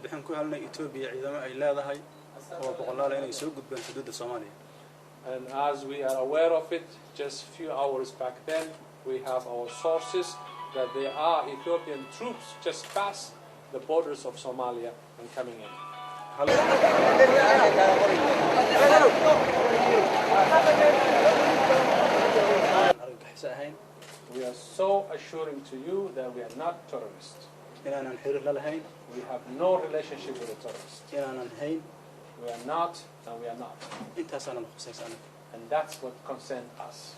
warbixin ku helnay Ethiopia ciidamo ay leedahay oo boqolaal inay soo gudbeen xuduudda Soomaaliya. And as we are aware of it, just a few hours back then, we have our sources that there are Ethiopian troops just past the borders of Somalia and coming in. We are so assuring to you that we are not terrorists. We have no relationship with the terrorists. We are not, and we are not. And that's what concerns us.